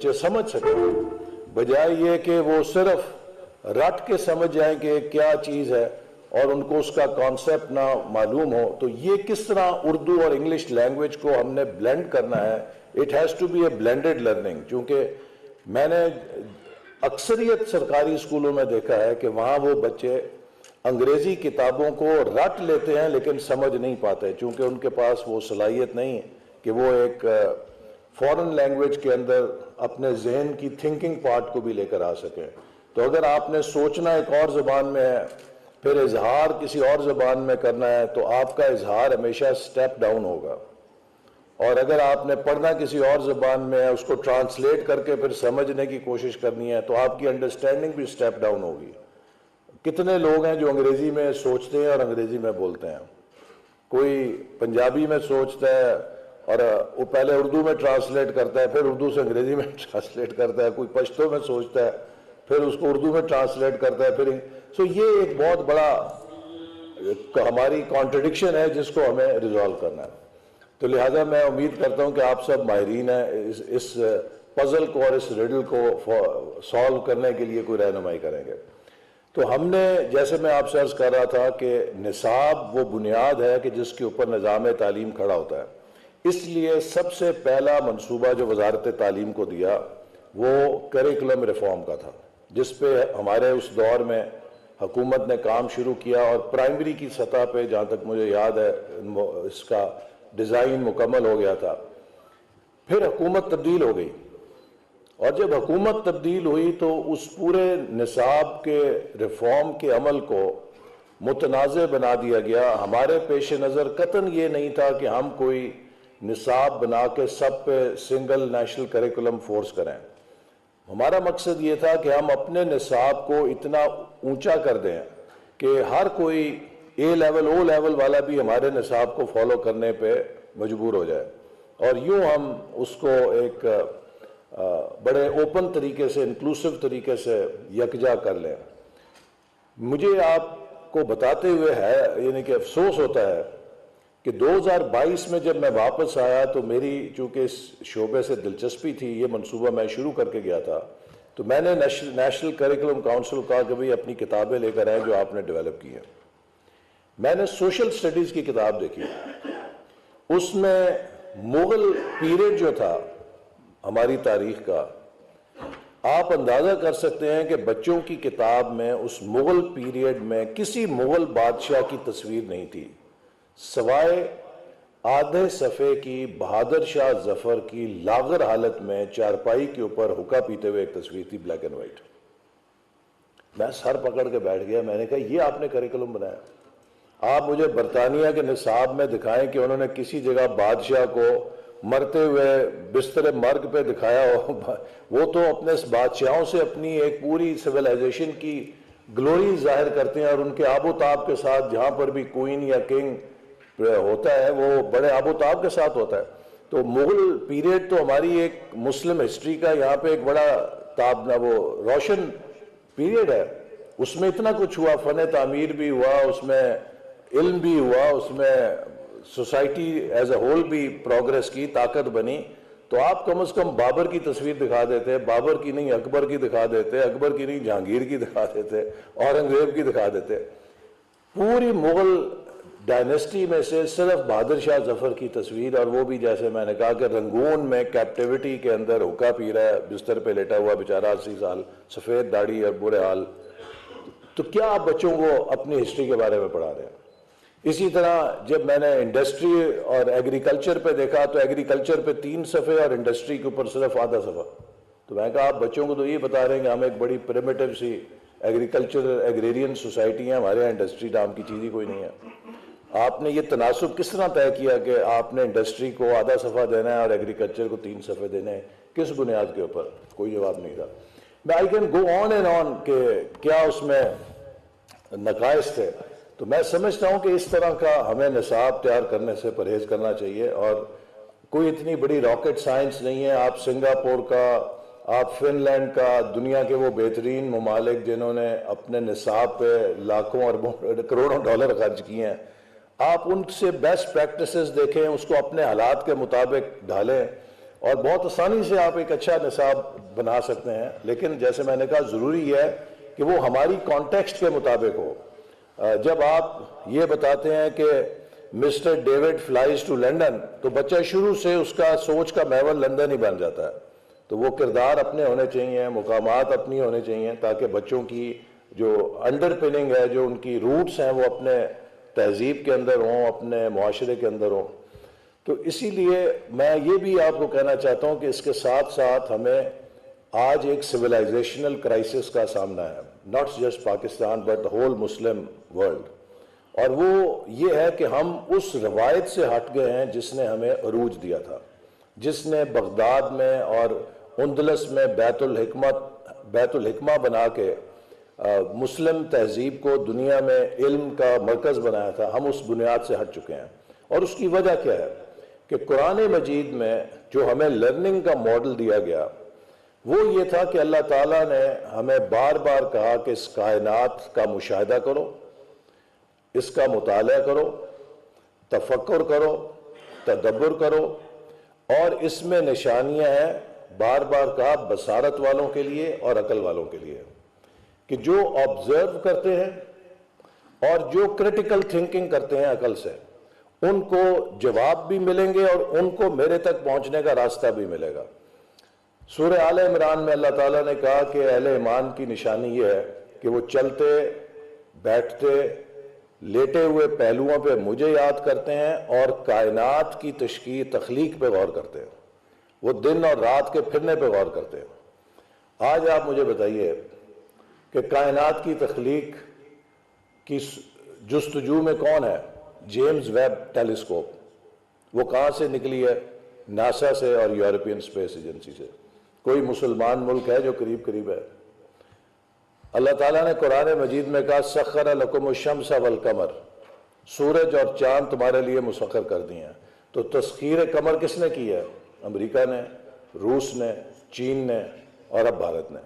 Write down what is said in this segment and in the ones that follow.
بچے سمجھ سکیں، بجائے یہ کہ وہ صرف رٹ کے سمجھ جائیں کہ کیا چیز ہے اور ان کو اس کا کانسیپٹ نہ معلوم ہو. تو یہ کس طرح اردو اور انگلش لینگویج کو ہم نے بلینڈ کرنا ہے. It has to be a blended learning. چونکہ میں نے اکثریت سرکاری اسکولوں میں دیکھا ہے کہ وہاں وہ بچے انگریزی کتابوں کو رٹ لیتے ہیں لیکن سمجھ نہیں پاتے، چونکہ ان کے پاس وہ صلاحیت نہیں کہ وہ ایک فورن لینگویج کے اندر اپنے ذہن کی تھنکنگ پارٹ کو بھی لے کر آ سکیں. تو اگر آپ نے سوچنا ایک اور زبان میں ہے، پھر اظہار کسی اور زبان میں کرنا ہے، تو آپ کا اظہار ہمیشہ سٹیپ ڈاؤن ہوگا. اور اگر آپ نے پڑھنا کسی اور زبان میں ہے، اس کو ٹرانسلیٹ کر کے پھر سمجھنے کی کوشش کرنی ہے، تو آپ کی انڈرسٹینڈنگ بھی سٹیپ ڈاؤن ہوگی. کتنے لوگ ہیں جو انگریزی میں سوچتے ہیں اور انگریزی میں بولتے ہیں؟ کوئی پنجابی میں سوچتا ہے اور وہ پہلے اردو میں ٹرانسلیٹ کرتا ہے، پھر اردو سے انگریزی میں ٹرانسلیٹ کرتا ہے. کوئی پشتو میں سوچتا ہے، پھر اس کو اردو میں ٹرانسلیٹ کرتا ہے. سو یہ ایک بہت بڑا ہماری کانٹرڈکشن ہے جس کو ہمیں ریزالو کرنا ہے. تو لہٰذا میں امید کرتا ہوں کہ آپ سب ماہرین ہیں، اس پزل کو اور اس ریڈل کو سالو کرنے کے لیے کوئی رہنمائی کریں گے. تو ہم نے، جیسے میں آپ سے عرض کر رہا تھا کہ نصاب وہ بنیاد ہے کہ جس کے اوپر نظام تعلیم کھڑا ہوتا ہے. اس لیے سب سے پہلا منصوبہ جو وزارت تعلیم کو دیا وہ کریکولم ریفارم کا تھا، جس پہ ہمارے اس دور میں حکومت نے کام شروع کیا. اور پرائمری کی سطح پہ جہاں تک مجھے یاد ہے اس کا ڈیزائن مکمل ہو گیا تھا. پھر حکومت تبدیل ہو گئی، اور جب حکومت تبدیل ہوئی تو اس پورے نصاب کے ریفارم کے عمل کو متنازع بنا دیا گیا. ہمارے پیش نظر قطعاً یہ نہیں تھا کہ ہم کوئی نصاب بنا کے سب پہ سنگل نیشنل کریکولم فورس کریں. ہمارا مقصد یہ تھا کہ ہم اپنے نصاب کو اتنا اونچا کر دیں کہ ہر کوئی اے لیول او لیول والا بھی ہمارے نصاب کو فالو کرنے پہ مجبور ہو جائے، اور یوں ہم اس کو ایک بڑے اوپن طریقے سے، انکلوسیو طریقے سے یکجا کر لیں. مجھے آپ کو بتاتے ہوئے ہے یعنی کہ افسوس ہوتا ہے کہ 2022 میں جب میں واپس آیا تو میری چونکہ اس شعبے سے دلچسپی تھی، یہ منصوبہ میں شروع کر کے گیا تھا، تو میں نے نیشنل کریکولم کاؤنسل کہا کہ بھئی اپنی کتابیں لے کر آئیں جو آپ نے ڈیولپ کی ہیں. میں نے سوشل سٹڈیز کی کتاب دیکھی، اس میں مغل پیریڈ جو تھا ہماری تاریخ کا، آپ اندازہ کر سکتے ہیں کہ بچوں کی کتاب میں اس مغل پیریڈ میں کسی مغل بادشاہ کی تصویر نہیں تھی، سوائے آدھے صفحے کی بہادر شاہ ظفر کی لاغر حالت میں چارپائی کے اوپر حقہ پیتے ہوئے ایک تصویر تھی، بلیک اینڈ وائٹ. میں سر پکڑ کے بیٹھ گیا. میں نے کہا یہ آپ نے کریکولم بنایا؟ آپ مجھے برطانیہ کے نصاب میں دکھائیں کہ انہوں نے کسی جگہ بادشاہ کو مرتے ہوئے بستر مرگ پہ دکھایا ہو. وہ تو اپنے بادشاہوں سے اپنی ایک پوری سویلائزیشن کی گلوری ظاہر کرتے ہیں، اور ان کے آب و تاب کے ساتھ جہاں پر بھی کوئین یا کنگ ہوتا ہے وہ بڑے آب و تاب کے ساتھ ہوتا ہے. تو مغل پیریڈ تو ہماری ایک مسلم ہسٹری کا یہاں پہ ایک بڑا وہ روشن پیریڈ ہے. اس میں اتنا کچھ ہوا، فن تعمیر بھی ہوا، اس میں علم بھی ہوا، اس میں سوسائٹی ایز اے ہول بھی پروگریس کی، طاقت بنی. تو آپ کم از کم بابر کی تصویر دکھا دیتے، بابر کی نہیں اکبر کی دکھا دیتے، اکبر کی نہیں جہانگیر کی دکھا دیتے، اورنگزیب کی دکھا دیتے. پوری مغل ڈائنیسٹی میں سے صرف بہادر شاہ ظفر کی تصویر، اور وہ بھی جیسے میں نے کہا کہ رنگون میں کیپٹیوٹی کے اندر حقہ پی رہا ہے، بستر پہ لیٹا ہوا بیچارہ 80 سال، سفید داڑھی اور برے حال. تو کیا آپ بچوں کو اپنی ہسٹری کے بارے میں پڑھا رہے ہیں؟ اسی طرح جب میں نے انڈسٹری اور ایگریکلچر پہ دیکھا تو ایگریکلچر پہ 3 صفحے اور انڈسٹری کے اوپر صرف آدھا صفحہ. تو میں نے کہا آپ بچوں کو تو یہ بتا رہے ہیں کہ ہم ایک بڑی پریمیٹیو سی ایگریکلچر ایگریرین سوسائٹی ہیں، ہمارے یہاں انڈسٹری نام کی چیز ہی کوئی نہیں ہے. آپ نے یہ تناسب کس طرح طے کیا کہ آپ نے انڈسٹری کو آدھا صفحہ دینا ہے اور ایگریکلچر کو 3 صفحے دینے ہیں؟ کس بنیاد کے اوپر؟ کوئی جواب نہیں تھا. I can go on and on کہ کیا اس میں نقائص تھے. تو میں سمجھتا ہوں کہ اس طرح کا ہمیں نصاب تیار کرنے سے پرہیز کرنا چاہیے، اور کوئی اتنی بڑی راکٹ سائنس نہیں ہے. آپ سنگاپور کا، آپ فن لینڈ کا، دنیا کے وہ بہترین ممالک جنہوں نے اپنے نصاب پہ لاکھوں اربوں کروڑوں ڈالر خرچ کیے ہیں، آپ ان سے بیسٹ پریکٹسز دیکھیں، اس کو اپنے حالات کے مطابق ڈھالیں. اور بہت آسانی سے آپ ایک اچھا نصاب بنا سکتے ہیں، لیکن جیسے میں نے کہا ضروری ہے کہ وہ ہماری کانٹیکسٹ کے مطابق ہو۔ جب آپ یہ بتاتے ہیں کہ mister David flies to London, تو بچہ شروع سے اس کا سوچ کا محور لندن ہی بن جاتا ہے۔ تو وہ کردار اپنے ہونے چاہیے، مقامات اپنی ہونے چاہیے، تاکہ بچوں کی جو انڈر پننگ ہے، جو ان کی روٹس ہیں، وہ اپنے تہذیب کے اندر ہوں، اپنے معاشرے کے اندر ہوں۔ تو اسی لیے میں یہ بھی آپ کو کہنا چاہتا ہوں کہ اس کے ساتھ ساتھ ہمیں آج ایک سویلائزیشنل کرائسس کا سامنا ہے، not just Pakistan but whole Muslim world, اور وہ یہ ہے کہ ہم اس روایت سے ہٹ گئے ہیں جس نے ہمیں عروج دیا تھا، جس نے بغداد میں اور اندلس میں بیت الحکمہ بنا کے مسلم تہذیب کو دنیا میں علم کا مرکز بنایا تھا۔ ہم اس بنیاد سے ہٹ چکے ہیں، اور اس کی وجہ کیا ہے کہ قرآن مجید میں جو ہمیں لرننگ کا ماڈل دیا گیا وہ یہ تھا کہ اللہ تعالیٰ نے ہمیں بار بار کہا کہ اس کائنات کا مشاہدہ کرو، اس کا مطالعہ کرو، تفکر کرو، تدبر کرو، اور اس میں نشانیاں ہیں، بار بار کہا، بصارت والوں کے لیے اور عقل والوں کے لیے، کہ جو آبزرو کرتے ہیں اور جو کریٹیکل تھنکنگ کرتے ہیں عقل سے، ان کو جواب بھی ملیں گے اور ان کو میرے تک پہنچنے کا راستہ بھی ملے گا۔ سورہ آل عمران میں اللہ تعالیٰ نے کہا کہ اہل ایمان کی نشانی یہ ہے کہ وہ چلتے، بیٹھتے، لیٹے ہوئے پہلوؤں پہ مجھے یاد کرتے ہیں اور کائنات کی تخلیق پہ غور کرتے ہیں، وہ دن اور رات کے پھرنے پہ غور کرتے ہیں۔ آج آپ مجھے بتائیے کہ کائنات کی تخلیق کی جستجو میں کون ہے؟ جیمز ویب ٹیلیسکوپ، وہ کہاں سے نکلی ہے؟ ناسا سے اور یورپین اسپیس ایجنسی سے۔ کوئی مسلمان ملک ہے جو قریب ہے؟ اللہ تعالیٰ نے قرآن مجید میں کہا سخر لکم الشمس والقمر، سورج اور چاند تمہارے لیے مسخر کر دیے ہیں۔ تو تسخیر قمر کس نے کی ہے؟ امریکہ نے، روس نے، چین نے، اور اب بھارت نے۔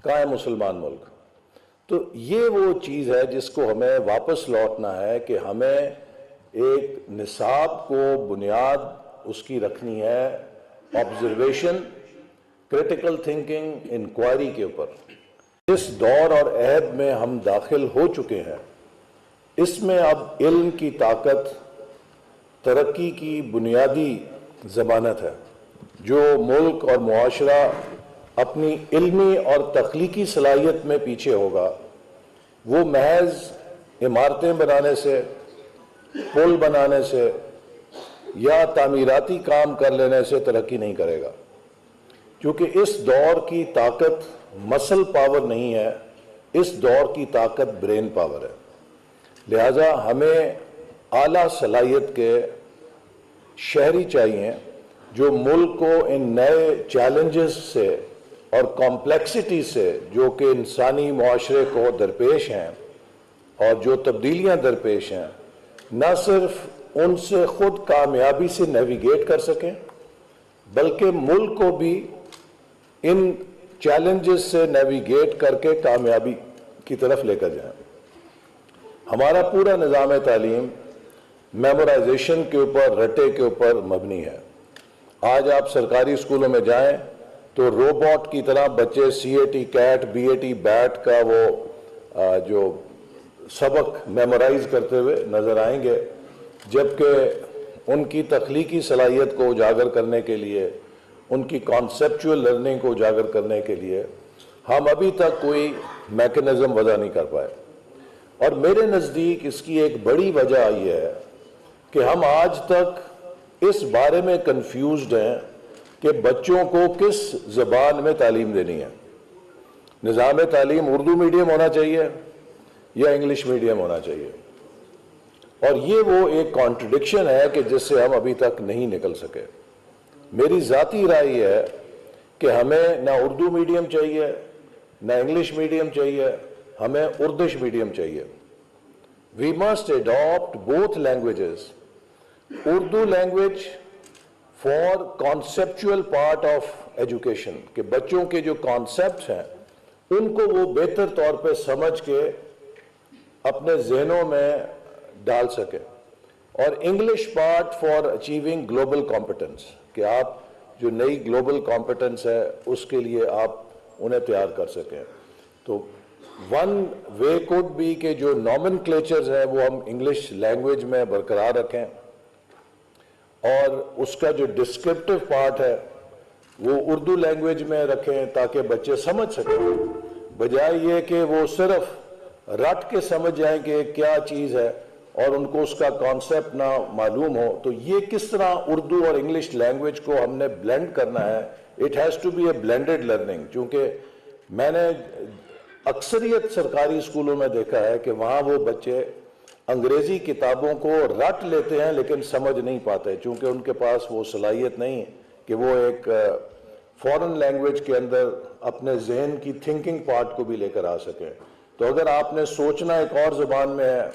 کہاں ہے مسلمان ملک؟ تو یہ وہ چیز ہے جس کو ہمیں واپس لوٹنا ہے کہ ہمیں ایک نصاب کو بنیاد اس کی رکھنی ہے آبزرویشن، کریٹیکل تھنکنگ، انکوائری کے اوپر۔ اس دور اور عہد میں ہم داخل ہو چکے ہیں، اس میں اب علم کی طاقت ترقی کی بنیادی ضمانت ہے۔ جو ملک اور معاشرہ اپنی علمی اور تخلیقی صلاحیت میں پیچھے ہوگا، وہ محض عمارتیں بنانے سے، پل بنانے سے یا تعمیراتی کام کر لینے سے ترقی نہیں کرے گا، کیونکہ اس دور کی طاقت مسل پاور نہیں ہے، اس دور کی طاقت برین پاور ہے۔ لہذا ہمیں اعلیٰ صلاحیت کے شہری چاہیے جو ملک کو ان نئے چیلنجز سے اور کمپلیکسٹی سے جو کہ انسانی معاشرے کو درپیش ہیں اور جو تبدیلیاں درپیش ہیں، نہ صرف ان سے خود کامیابی سے نیویگیٹ کر سکیں بلکہ ملک کو بھی ان چیلنجز سے نیویگیٹ کر کے کامیابی کی طرف لے کر جائیں۔ ہمارا پورا نظام تعلیم میمورائزیشن کے اوپر، رٹے کے اوپر مبنی ہے۔ آج آپ سرکاری اسکولوں میں جائیں تو روبوٹ کی طرح بچے C A T cat, B A T bat کا وہ جو سبق میمورائز کرتے ہوئے نظر آئیں گے، جبکہ ان کی تخلیقی صلاحیت کو اجاگر کرنے کے لیے، ان کی کانسیپچول لرننگ کو اجاگر کرنے کے لیے ہم ابھی تک کوئی میکنزم وضع نہیں کر پائے۔ اور میرے نزدیک اس کی ایک بڑی وجہ یہ ہے کہ ہم آج تک اس بارے میں کنفیوزڈ ہیں کہ بچوں کو کس زبان میں تعلیم دینی ہے۔ نظام تعلیم اردو میڈیم ہونا چاہیے یا انگلش میڈیم ہونا چاہیے، اور یہ وہ ایک کانٹرڈکشن ہے کہ جس سے ہم ابھی تک نہیں نکل سکے۔ میری ذاتی رائے یہ ہے کہ ہمیں نہ اردو میڈیم چاہیے نہ انگلش میڈیم چاہیے، ہمیں اردش میڈیم چاہیے۔ We must adopt both languages. Urdu language for conceptual part of education، کہ بچوں کے جو کانسیپٹس ہیں ان کو وہ بہتر طور پہ سمجھ کے اپنے ذہنوں میں ڈال سکے، اور English part for achieving global competence, کہ آپ جو نئی گلوبل کمپٹنس ہے اس کے لیے آپ انہیں تیار کر سکیں. تو ون وے کوڈ بھی کہ جو نامن کلیچرز ہیں وہ ہم انگلش لینگویج میں برقرار رکھیں اور اس کا جو ڈسکرپٹیو پارٹ ہے وہ اردو لینگویج میں رکھیں تاکہ بچے سمجھ سکیں, بجائے یہ کہ وہ صرف رٹ کے سمجھ جائیں کہ کیا چیز ہے اور ان کو اس کا کانسیپٹ نہ معلوم ہو. تو یہ کس طرح اردو اور انگلش لینگویج کو ہم نے بلینڈ کرنا ہے. It has to be a blended learning, چونکہ میں نے اکثریت سرکاری اسکولوں میں دیکھا ہے کہ وہاں وہ بچے انگریزی کتابوں کو رٹ لیتے ہیں لیکن سمجھ نہیں پاتے, چونکہ ان کے پاس وہ صلاحیت نہیں کہ وہ ایک فورن لینگویج کے اندر اپنے ذہن کی تھنکنگ پارٹ کو بھی لے کر آ سکیں. تو اگر آپ نے سوچنا ایک اور زبان میں ہے,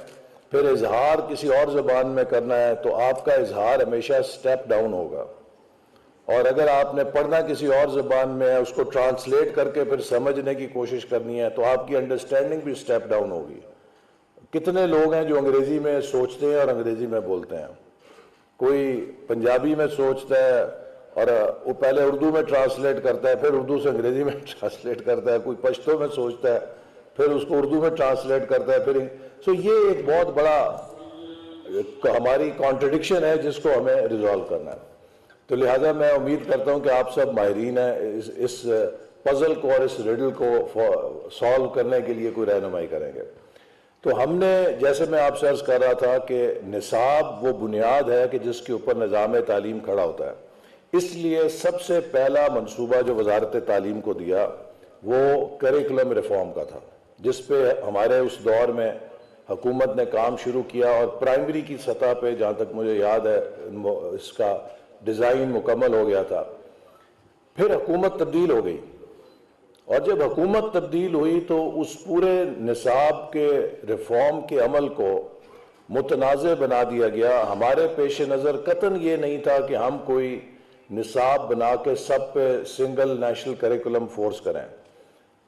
پھر اظہار کسی اور زبان میں کرنا ہے, تو آپ کا اظہار ہمیشہ سٹیپ ڈاؤن ہوگا. اور اگر آپ نے پڑھنا کسی اور زبان میں ہے, اس کو ٹرانسلیٹ کر کے پھر سمجھنے کی کوشش کرنی ہے, تو آپ کی انڈرسٹینڈنگ بھی سٹیپ ڈاؤن ہوگی. کتنے لوگ ہیں جو انگریزی میں سوچتے ہیں اور انگریزی میں بولتے ہیں. کوئی پنجابی میں سوچتا ہے اور وہ پہلے اردو میں ٹرانسلیٹ کرتا ہے, پھر اردو سے انگریزی میں ٹرانسلیٹ کرتا ہے. کوئی پشتو میں سوچتا ہے, پھر اس کو اردو میں ٹرانسلیٹ کرتا ہے. پھر سو یہ ایک بہت بڑا ہماری کانٹرڈکشن ہے جس کو ہمیں ریزالو کرنا ہے. تو لہٰذا میں امید کرتا ہوں کہ آپ سب ماہرین ہیں, اس پزل کو اور اس ریڈل کو سالو کرنے کے لیے کوئی رہنمائی کریں گے. تو ہم نے, جیسے میں آپ سے عرض کر رہا تھا کہ نصاب وہ بنیاد ہے کہ جس کے اوپر نظام تعلیم کھڑا ہوتا ہے. اس لیے سب سے پہلا منصوبہ جو وزارت تعلیم کو دیا وہ کریکولم ریفارم کا تھا, جس پہ ہمارے اس دور میں حکومت نے کام شروع کیا, اور پرائمری کی سطح پہ جہاں تک مجھے یاد ہے اس کا ڈیزائن مکمل ہو گیا تھا. پھر حکومت تبدیل ہو گئی, اور جب حکومت تبدیل ہوئی تو اس پورے نصاب کے ریفارم کے عمل کو متنازع بنا دیا گیا. ہمارے پیش نظر قطعاً یہ نہیں تھا کہ ہم کوئی نصاب بنا کے سب پہ سنگل نیشنل کریکولم فورس کریں.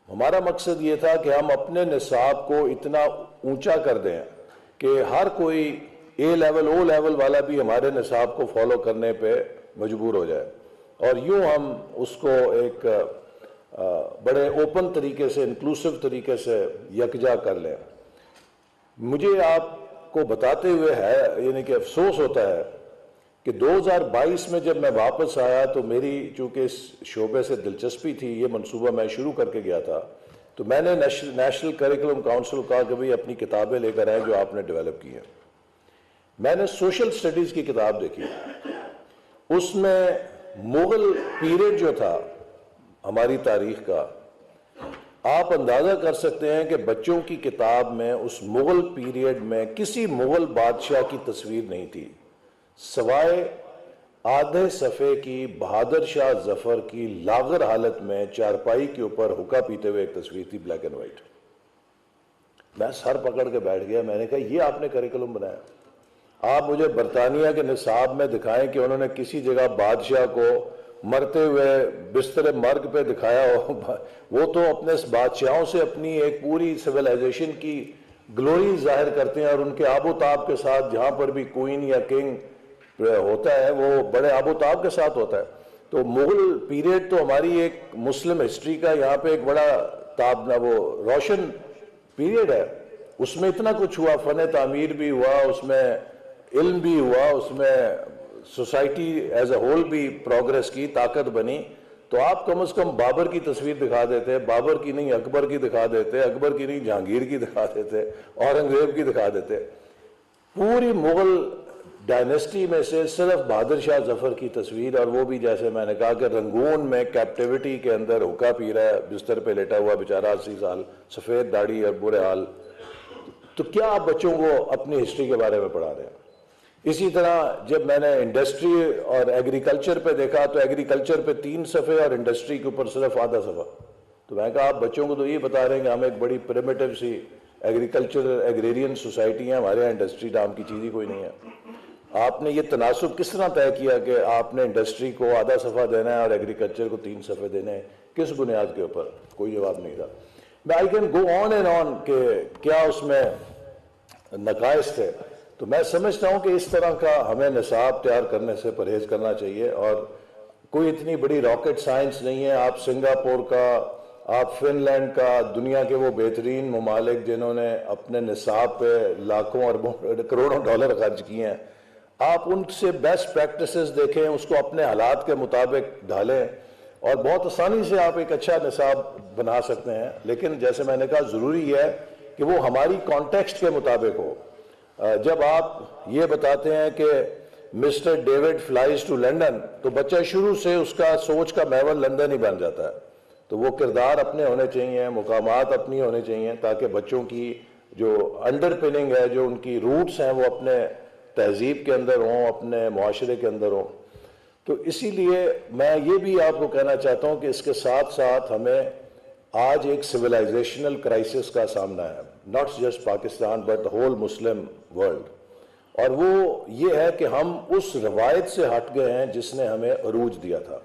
ہمارا مقصد یہ تھا کہ ہم اپنے نصاب کو اتنا اونچا کر دیں کہ ہر کوئی اے لیول او لیول والا بھی ہمارے نصاب کو فالو کرنے پہ مجبور ہو جائے, اور یوں ہم اس کو ایک بڑے اوپن طریقے سے, انکلوسیو طریقے سے یکجا کر لیں. مجھے آپ کو بتاتے ہوئے ہے یعنی کہ افسوس ہوتا ہے کہ 2022 میں جب میں واپس آیا تو میری چونکہ اس شعبے سے دلچسپی تھی, یہ منصوبہ میں شروع کر کے گیا تھا, تو میں نے نیشنل کریکولم کاؤنسل کو کہا کہ بھئی اپنی کتابیں لے کر آئیں جو آپ نے ڈیولپ کی ہیں. میں نے سوشل سٹڈیز کی کتاب دیکھی, اس میں مغل پیریڈ جو تھا ہماری تاریخ کا, آپ اندازہ کر سکتے ہیں کہ بچوں کی کتاب میں اس مغل پیریڈ میں کسی مغل بادشاہ کی تصویر نہیں تھی, سوائے آدھے صفحے کی بہادر شاہ ظفر کی لاغر حالت میں چارپائی کے اوپر حقہ پیتے ہوئے ایک تصویر تھی, بلیک اینڈ وائٹ. میں سر پکڑ کے بیٹھ گیا, میں نے کہا یہ آپ نے کریکولم بنایا؟ آپ مجھے برطانیہ کے نصاب میں دکھائیں کہ انہوں نے کسی جگہ بادشاہ کو مرتے ہوئے بستر مرگ پہ دکھایا ہو. وہ تو اپنے بادشاہوں سے اپنی ایک پوری سویلائزیشن کی گلوری ظاہر کرتے ہیں, اور ان کے آب و تاب کے ساتھ جہاں پر بھی کوئین یا کنگ ہوتا ہے وہ بڑے آب و تاب کے ساتھ ہوتا ہے. تو مغل پیریڈ تو ہماری ایک مسلم ہسٹری کا یہاں پہ ایک بڑا وہ روشن پیریڈ ہے. اس میں اتنا کچھ ہوا, فن تعمیر بھی ہوا, اس میں علم بھی ہوا, اس میں سوسائٹی ایز اے ہول بھی پروگریس کی, طاقت بنی. تو آپ کم از کم بابر کی تصویر دکھا دیتے, بابر کی نہیں اکبر کی دکھا دیتے, اکبر کی نہیں جہانگیر کی دکھا دیتے, اورنگزیب کی دکھا دیتے. پوری مغل ڈائنیسٹی میں سے صرف بہادر شاہ ظفر کی تصویر, اور وہ بھی جیسے میں نے کہا کہ رنگون میں کیپٹیوٹی کے اندر حقہ پی رہا ہے, بستر پہ لیٹا ہوا بیچارہ 80 سال, سفید داڑھی اور برے حال. تو کیا آپ بچوں کو اپنی ہسٹری کے بارے میں پڑھا رہے ہیں؟ اسی طرح جب میں نے انڈسٹری اور ایگریکلچر پہ دیکھا تو ایگریکلچر پہ 3 صفحے اور انڈسٹری کے اوپر صرف آدھا صفحہ. تو میں کہا آپ بچوں کو تو یہ بتا رہے ہیں کہ ہم ایک بڑی پریمیٹیو سی ایگریکلچر ایگریرین سوسائٹی ہیں, ہمارے یہاں انڈسٹری نام کی چیز ہی کوئی نہیں ہے. آپ نے یہ تناسب کس طرح طے کیا کہ آپ نے انڈسٹری کو آدھا صفحہ دینا ہے اور ایگریکلچر کو 3 صفحے دینے ہیں؟ کس بنیاد کے اوپر؟ کوئی جواب نہیں تھا. I can go on and on کہ کیا اس میں نقائص تھے. تو میں سمجھتا ہوں کہ اس طرح کا ہمیں نصاب تیار کرنے سے پرہیز کرنا چاہیے, اور کوئی اتنی بڑی راکٹ سائنس نہیں ہے. آپ سنگاپور کا، آپ فن لینڈ کا، دنیا کے وہ بہترین ممالک جنہوں نے اپنے نصاب پہ لاکھوں اربوں کروڑوں ڈالر خرچ کیے ہیں، آپ ان سے بیسٹ پریکٹسز دیکھیں، اس کو اپنے حالات کے مطابق ڈھالیں اور بہت آسانی سے آپ ایک اچھا نصاب بنا سکتے ہیں. لیکن جیسے میں نے کہا ضروری ہے کہ وہ ہماری کانٹیکسٹ کے مطابق ہو. جب آپ یہ بتاتے ہیں کہ mister David flies to London, تو بچہ شروع سے اس کا سوچ کا محور لندن ہی بن جاتا ہے. تو وہ کردار اپنے ہونے چاہیے، مقامات اپنی ہونے چاہیے، تاکہ بچوں کی جو انڈر پننگ ہے، جو ان کی روٹس ہیں، وہ اپنے تہذیب کے اندر ہوں، اپنے معاشرے کے اندر ہوں. تو اسی لیے میں یہ بھی آپ کو کہنا چاہتا ہوں کہ اس کے ساتھ ساتھ ہمیں آج ایک سویلائزیشنل کرائسس کا سامنا ہے، not just Pakistan but whole Muslim world. اور وہ یہ ہے کہ ہم اس روایت سے ہٹ گئے ہیں جس نے ہمیں عروج دیا تھا،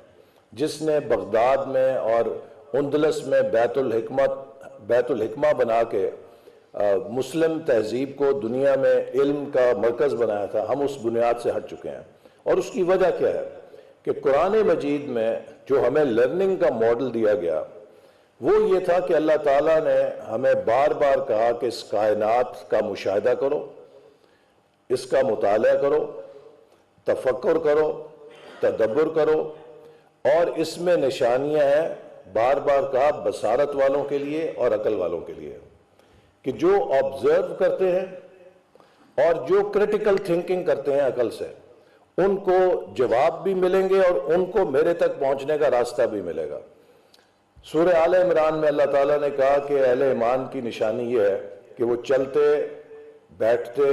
جس نے بغداد میں اور اندلس میں بیت الحکمہ بنا کے مسلم تہذیب کو دنیا میں علم کا مرکز بنایا تھا. ہم اس بنیاد سے ہٹ چکے ہیں. اور اس کی وجہ کیا ہے کہ قرآن مجید میں جو ہمیں لرننگ کا ماڈل دیا گیا وہ یہ تھا کہ اللہ تعالیٰ نے ہمیں بار بار کہا کہ اس کائنات کا مشاہدہ کرو، اس کا مطالعہ کرو، تفکر کرو، تدبر کرو، اور اس میں نشانیاں ہیں، بار بار کہا، بصارت والوں کے لیے اور عقل والوں کے لیے، کہ جو آبزرو کرتے ہیں اور جو کریٹیکل تھنکنگ کرتے ہیں عقل سے، ان کو جواب بھی ملیں گے اور ان کو میرے تک پہنچنے کا راستہ بھی ملے گا. سورہ آل عمران میں اللہ تعالیٰ نے کہا کہ اہل ایمان کی نشانی یہ ہے کہ وہ چلتے، بیٹھتے،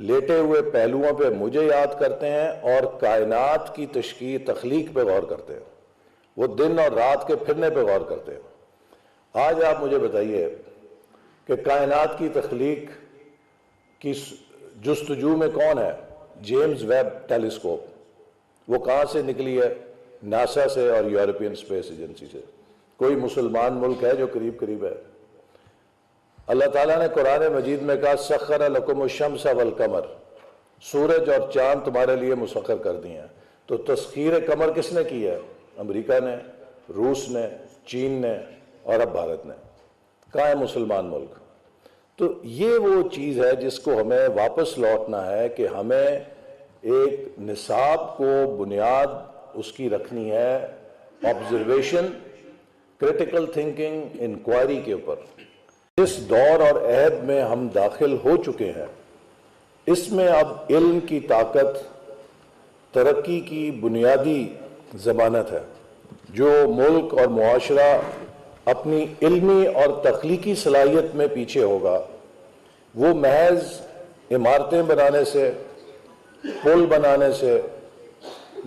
لیٹے ہوئے پہلوؤں پہ مجھے یاد کرتے ہیں اور کائنات کی تخلیق پہ غور کرتے ہیں. وہ دن اور رات کے پھرنے پہ غور کرتے ہیں. آج آپ مجھے بتائیے کہ کائنات کی تخلیق کی جستجو میں کون ہے؟ James Webb telescope. وہ کہاں سے نکلی ہے؟ ناسا سے اور یورپین اسپیس ایجنسی سے. کوئی مسلمان ملک ہے جو قریب ہے؟ اللہ تعالیٰ نے قرآن مجید میں کہا سخر لکم الشمس والقمر، سورج اور چاند تمہارے لیے مسخر کر دیے ہیں. تو تسخیر قمر کس نے کی ہے؟ امریکہ نے، روس نے، چین نے اور اب بھارت نے. کہاں ہے مسلمان ملک؟ تو یہ وہ چیز ہے جس کو ہمیں واپس لوٹنا ہے کہ ہمیں ایک نصاب کو بنیاد اس کی رکھنی ہے آبزرویشن، کریٹیکل تھنکنگ، انکوائری کے اوپر. اس دور اور عہد میں ہم داخل ہو چکے ہیں، اس میں اب علم کی طاقت ترقی کی بنیادی ضمانت ہے. جو ملک اور معاشرہ اپنی علمی اور تخلیقی صلاحیت میں پیچھے ہوگا، وہ محض عمارتیں بنانے سے، پل بنانے سے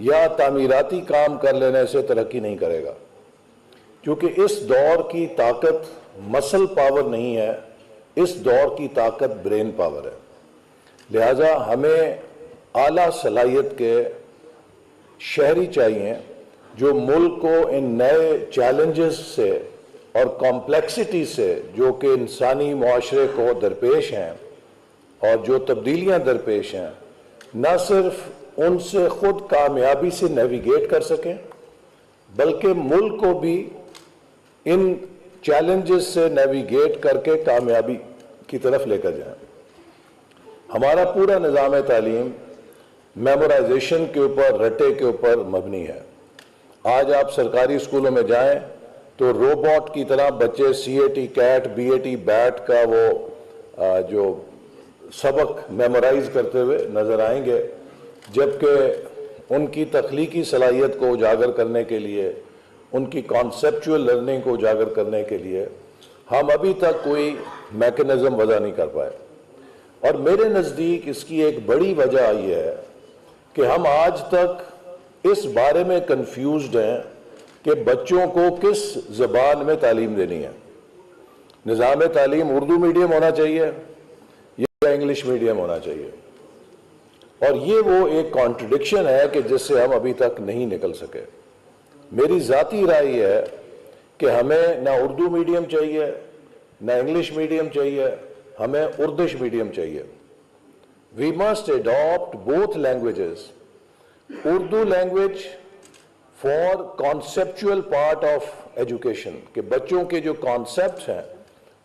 یا تعمیراتی کام کر لینے سے ترقی نہیں کرے گا. کیونکہ اس دور کی طاقت مسل پاور نہیں ہے، اس دور کی طاقت برین پاور ہے. لہذا ہمیں اعلیٰ صلاحیت کے شہری چاہیے جو ملک کو ان نئے چیلنجز سے اور کمپلیکسٹی سے جو کہ انسانی معاشرے کو درپیش ہیں اور جو تبدیلیاں درپیش ہیں، نہ صرف ان سے خود کامیابی سے نیویگیٹ کر سکیں بلکہ ملک کو بھی ان چیلنجز سے نیویگیٹ کر کے کامیابی کی طرف لے کر جائیں. ہمارا پورا نظام تعلیم میمورائزیشن کے اوپر، رٹے کے اوپر مبنی ہے. آج آپ سرکاری اسکولوں میں جائیں تو روبوٹ کی طرح بچے C A T cat, B A T bat کا وہ جو سبق میمورائز کرتے ہوئے نظر آئیں گے، جبکہ ان کی تخلیقی صلاحیت کو اجاگر کرنے کے لیے، ان کی کانسیپچول لرننگ کو اجاگر کرنے کے لیے ہم ابھی تک کوئی میکنزم وضع نہیں کر پائے. اور میرے نزدیک اس کی ایک بڑی وجہ یہ ہے کہ ہم آج تک اس بارے میں کنفیوزڈ ہیں کہ بچوں کو کس زبان میں تعلیم دینی ہے. نظام تعلیم اردو میڈیم ہونا چاہیے یا انگلش میڈیم ہونا چاہیے؟ اور یہ وہ ایک کانٹرڈکشن ہے کہ جس سے ہم ابھی تک نہیں نکل سکے. میری ذاتی رائے یہ ہے کہ ہمیں نہ اردو میڈیم چاہیے نہ انگلش میڈیم چاہیے، ہمیں اردش میڈیم چاہیے. We must adopt both languages. Urdu language for conceptual part of education, کہ بچوں کے جو کانسیپٹس ہیں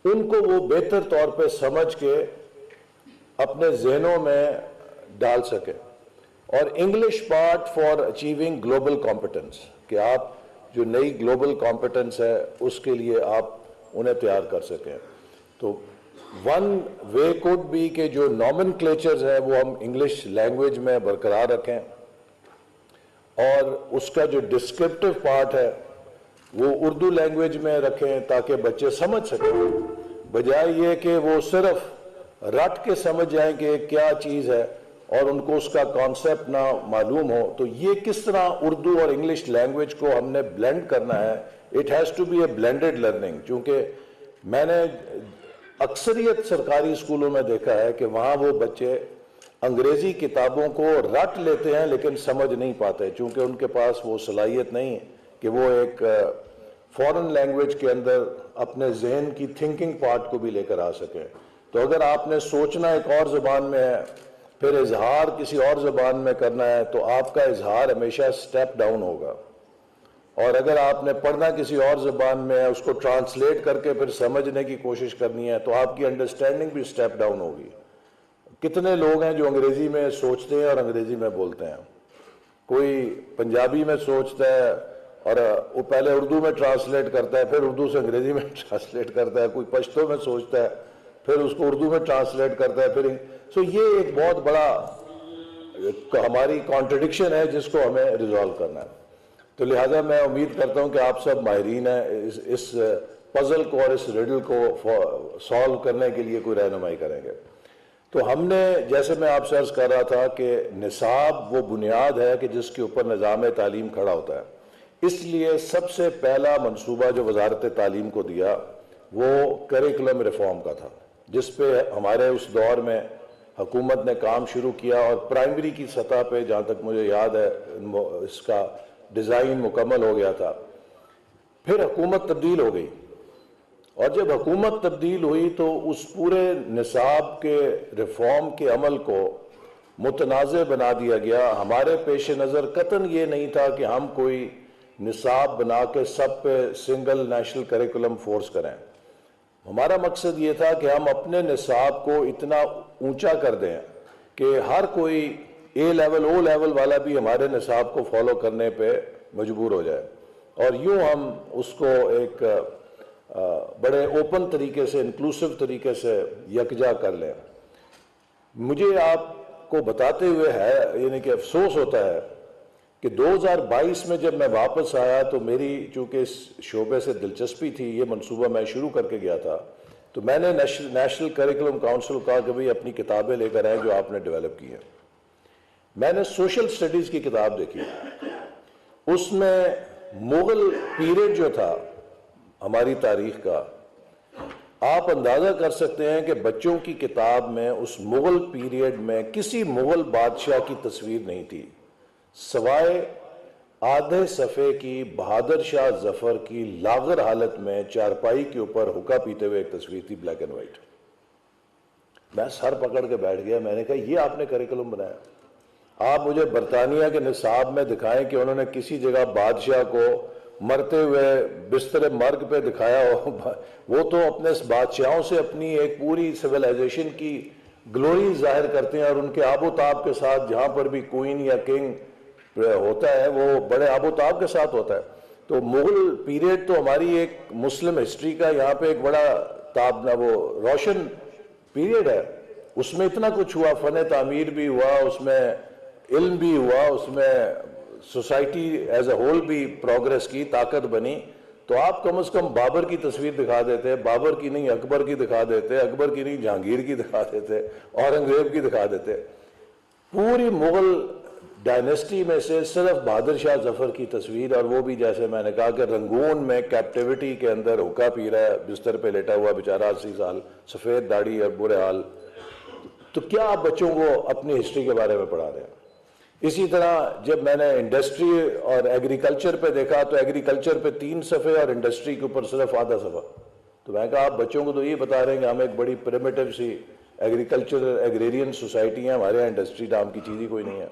ان کو وہ بہتر طور پہ سمجھ کے اپنے ذہنوں میں ڈال سکیں، اور English part for achieving global competence, کہ آپ جو نئی گلوبل کمپٹنس ہے اس کے لیے آپ انہیں تیار کر سکیں۔ تو ون وے کوڈ بی کہ جو نومنکلیچرز ہیں وہ ہم انگلش لینگویج میں برقرار رکھیں، اور اس کا جو ڈسکرپٹیو پارٹ ہے وہ اردو لینگویج میں رکھیں تاکہ بچے سمجھ سکیں، بجائے یہ کہ وہ صرف رٹ کے سمجھ جائیں کہ کیا چیز ہے اور ان کو اس کا کانسیپٹ نہ معلوم ہو۔ تو یہ کس طرح اردو اور انگلش لینگویج کو ہم نے بلینڈ کرنا ہے، it has to be a blended learning, چونکہ میں نے اکثریت سرکاری اسکولوں میں دیکھا ہے کہ وہاں وہ بچے انگریزی کتابوں کو رٹ لیتے ہیں لیکن سمجھ نہیں پاتے، چونکہ ان کے پاس وہ صلاحیت نہیں کہ وہ ایک فورن لینگویج کے اندر اپنے ذہن کی تھنکنگ پارٹ کو بھی لے کر آ سکیں۔ تو اگر آپ نے سوچنا ایک اور زبان میں ہے، پھر اظہار کسی اور زبان میں کرنا ہے، تو آپ کا اظہار ہمیشہ سٹیپ ڈاؤن ہوگا، اور اگر آپ نے پڑھنا کسی اور زبان میں ہے، اس کو ٹرانسلیٹ کر کے پھر سمجھنے کی کوشش کرنی ہے، تو آپ کی انڈرسٹینڈنگ بھی سٹیپ ڈاؤن ہوگی۔ کتنے لوگ ہیں جو انگریزی میں سوچتے ہیں اور انگریزی میں بولتے ہیں؟ کوئی پنجابی میں سوچتا ہے اور وہ پہلے اردو میں ٹرانسلیٹ کرتا ہے، پھر اردو سے انگریزی میں ٹرانسلیٹ کرتا ہے، کوئی پشتو میں سوچتا ہے پھر اس کو اردو میں ٹرانسلیٹ کرتا ہے، پھر سو یہ ایک بہت بڑا ہماری کانٹرڈکشن ہے جس کو ہمیں ریزالو کرنا ہے۔ تو لہٰذا میں امید کرتا ہوں کہ آپ سب ماہرین ہیں، اس پزل کو اور اس ریڈل کو سالو کرنے کے لیے کوئی رہنمائی کریں گے۔ تو ہم نے، جیسے میں آپ سے عرض کر رہا تھا کہ نصاب وہ بنیاد ہے کہ جس کے اوپر نظام تعلیم کھڑا ہوتا ہے، اس لیے سب سے پہلا منصوبہ جو وزارت تعلیم کو دیا وہ کریکولم ریفارم کا تھا، جس پہ ہمارے اس دور میں حکومت نے کام شروع کیا، اور پرائمری کی سطح پہ جہاں تک مجھے یاد ہے اس کا ڈیزائن مکمل ہو گیا تھا۔ پھر حکومت تبدیل ہو گئی، اور جب حکومت تبدیل ہوئی تو اس پورے نصاب کے ریفارم کے عمل کو متنازع بنا دیا گیا۔ ہمارے پیش نظر قطعاً یہ نہیں تھا کہ ہم کوئی نصاب بنا کے سب پہ سنگل نیشنل کریکولم فورس کریں۔ ہمارا مقصد یہ تھا کہ ہم اپنے نصاب کو اتنا اونچا کر دیں کہ ہر کوئی اے لیول او لیول والا بھی ہمارے نصاب کو فالو کرنے پہ مجبور ہو جائے، اور یوں ہم اس کو ایک بڑے اوپن طریقے سے، انکلوسیو طریقے سے یکجا کر لیں۔ مجھے آپ کو بتاتے ہوئے ہے یعنی کہ افسوس ہوتا ہے کہ 2022 میں جب میں واپس آیا تو میری چونکہ اس شعبے سے دلچسپی تھی، یہ منصوبہ میں شروع کر کے گیا تھا، تو میں نے نیشنل کریکولم کاؤنسل کہا کہ بھئی اپنی کتابیں لے کر آئیں جو آپ نے ڈیولپ کی ہیں۔ میں نے سوشل سٹڈیز کی کتاب دیکھی، اس میں مغل پیریڈ جو تھا ہماری تاریخ کا، آپ اندازہ کر سکتے ہیں کہ بچوں کی کتاب میں اس مغل پیریڈ میں کسی مغل بادشاہ کی تصویر نہیں تھی، سوائے آدھے صفحے کی بہادر شاہ ظفر کی لاغر حالت میں چارپائی کے اوپر حقہ پیتے ہوئے ایک تصویر تھی، بلیک اینڈ وائٹ۔ میں سر پکڑ کے بیٹھ گیا، میں نے کہا یہ آپ نے کریکولم بنایا؟ آپ مجھے برطانیہ کے نصاب میں دکھائیں کہ انہوں نے کسی جگہ بادشاہ کو مرتے ہوئے بستر مرگ پہ دکھایا ہو۔ وہ تو اپنے بادشاہوں سے اپنی ایک پوری سویلائزیشن کی گلوری ظاہر کرتے ہیں، اور ان کے آب و تاب کے ساتھ جہاں پر بھی کوئین یا کنگ ہوتا ہے وہ بڑے آب و تاب کے ساتھ ہوتا ہے۔ تو مغل پیریڈ تو ہماری ایک مسلم ہسٹری کا یہاں پہ ایک بڑا وہ روشن پیریڈ ہے، اس میں اتنا کچھ ہوا، فن تعمیر بھی ہوا، اس میں علم بھی ہوا، اس میں سوسائٹی ایز اے ہول بھی پروگریس کی، طاقت بنی۔ تو آپ کم از کم بابر کی تصویر دکھا دیتے، بابر کی نہیں اکبر کی دکھا دیتے، اکبر کی نہیں جہانگیر کی دکھا دیتے، اورنگزیب کی دکھا دیتے۔ پوری مغل ڈائنیسٹی میں سے صرف بہادر شاہ ظفر کی تصویر، اور وہ بھی جیسے میں نے کہا کہ رنگون میں کیپٹیوٹی کے اندر حقہ پی رہا ہے، بستر پہ لیٹا ہوا بیچارہ 80 سال، سفید داڑھی اور برے حال۔ تو کیا آپ بچوں کو اپنی ہسٹری کے بارے میں پڑھا رہے ہیں؟ اسی طرح جب میں نے انڈسٹری اور ایگریکلچر پہ دیکھا تو ایگریکلچر پہ 3 صفحے اور انڈسٹری کے اوپر صرف آدھا صفحہ۔ تو میں نے کہا آپ بچوں کو تو یہ بتا رہے ہیں کہ ہم ایک بڑی پریمیٹیو سی ایگریکلچر ایگریرین سوسائٹی ہیں، ہمارے یہاں انڈسٹری نام کی چیز ہی کوئی نہیں ہے۔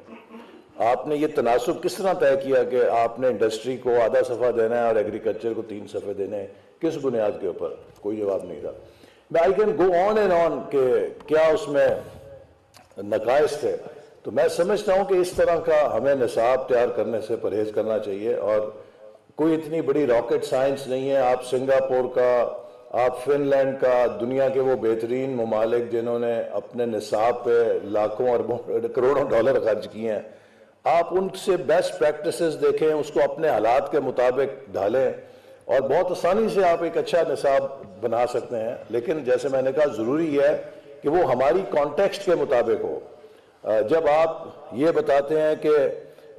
آپ نے یہ تناسب کس طرح طے کیا کہ آپ نے انڈسٹری کو آدھا صفحہ دینا ہے اور ایگریکلچر کو 3 صفحے دینے ہیں؟ کس بنیاد کے اوپر؟ کوئی جواب نہیں تھا۔ I can go on and on کہ کیا اس میں نقائص تھے۔ تو میں سمجھتا ہوں کہ اس طرح کا ہمیں نصاب تیار کرنے سے پرہیز کرنا چاہیے، اور کوئی اتنی بڑی راکٹ سائنس نہیں ہے۔ آپ سنگاپور کا، آپ فن لینڈ کا، دنیا کے وہ بہترین ممالک جنہوں نے اپنے نصاب پہ لاکھوں اربوں کروڑوں ڈالر خرچ کیے ہیں، آپ ان سے بیسٹ پریکٹسز دیکھیں، اس کو اپنے حالات کے مطابق ڈھالیں، اور بہت آسانی سے آپ ایک اچھا نصاب بنا سکتے ہیں۔ لیکن جیسے میں نے کہا، ضروری ہے کہ وہ ہماری کانٹیکسٹ کے مطابق ہو۔ جب آپ یہ بتاتے ہیں کہ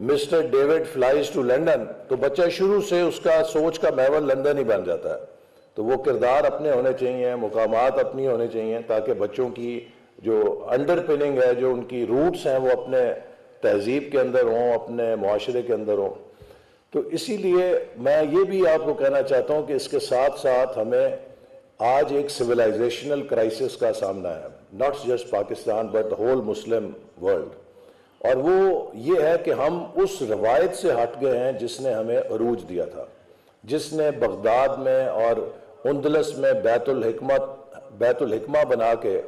mister David flies to London, تو بچہ شروع سے اس کا سوچ کا محور لندن ہی بن جاتا ہے۔ تو وہ کردار اپنے ہونے چاہیے، مقامات اپنی ہونے چاہیے، تاکہ بچوں کی جو انڈر پننگ ہے، جو ان کی روٹس ہیں، وہ اپنے تہذیب کے اندر ہوں، اپنے معاشرے کے اندر ہوں۔ تو اسی لیے میں یہ بھی آپ کو کہنا چاہتا ہوں کہ اس کے ساتھ ساتھ ہمیں آج ایک سویلائزیشنل کرائسس کا سامنا ہے، not just Pakistan but whole Muslim world, اور وہ یہ ہے کہ ہم اس روایت سے ہٹ گئے ہیں جس نے ہمیں عروج دیا تھا، جس نے بغداد میں اور اندلس میں بیت الحکمہ بنا کے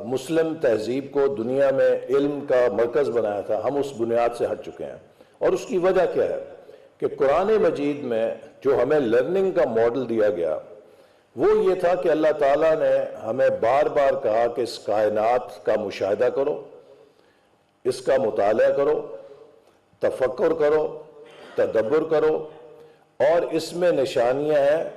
مسلم تہذیب کو دنیا میں علم کا مرکز بنایا تھا۔ ہم اس بنیاد سے ہٹ چکے ہیں، اور اس کی وجہ کیا ہے کہ قرآن مجید میں جو ہمیں لرننگ کا ماڈل دیا گیا وہ یہ تھا کہ اللہ تعالیٰ نے ہمیں بار بار کہا کہ اس کائنات کا مشاہدہ کرو، اس کا مطالعہ کرو، تفکر کرو، تدبر کرو، اور اس میں نشانیاں ہیں